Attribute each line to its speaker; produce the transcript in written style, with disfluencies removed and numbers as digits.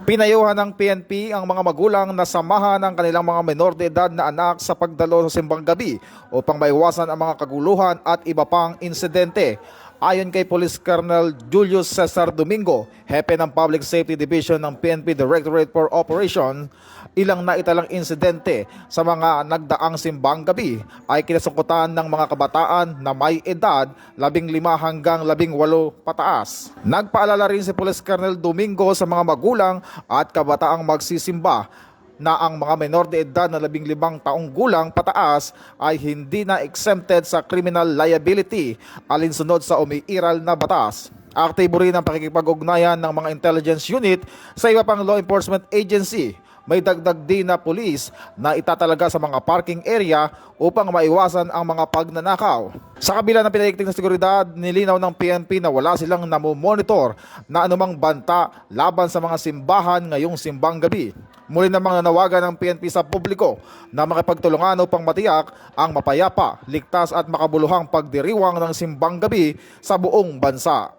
Speaker 1: Pinayuhan ng PNP ang mga magulang na samahan ng kanilang mga menor de edad na anak sa pagdalo sa simbang gabi upang maiwasan ang mga kaguluhan at iba pang insidente. Ayon kay Police Colonel Julius Cesar Domingo, hepe ng Public Safety Division ng PNP Directorate for Operations, ilang naitalang insidente sa mga nagdaang simbang gabi ay kinasangkutan ng mga kabataan na may edad 15 hanggang 18 pataas. Nagpaalala rin si Police Colonel Domingo sa mga magulang at kabataang magsisimba na ang mga menor de edad na 15 taong gulang pataas ay hindi na exempted sa criminal liability alinsunod sa umiiral na batas. Aktibo rin ang pakikipag-ugnayan ng mga intelligence unit sa iba pang law enforcement agency. May dagdag din na pulis na itatalaga sa mga parking area upang maiwasan ang mga pagnanakaw. Sa kabila ng pinahigpit na seguridad, nilinaw ng PNP na wala silang namomonitor na anumang banta laban sa mga simbahan ngayong simbang gabi. Muli namang nanawagan ng PNP sa publiko na makipagtulungan upang matiyak ang mapayapa, ligtas at makabuluhang pagdiriwang ng simbang gabi sa buong bansa.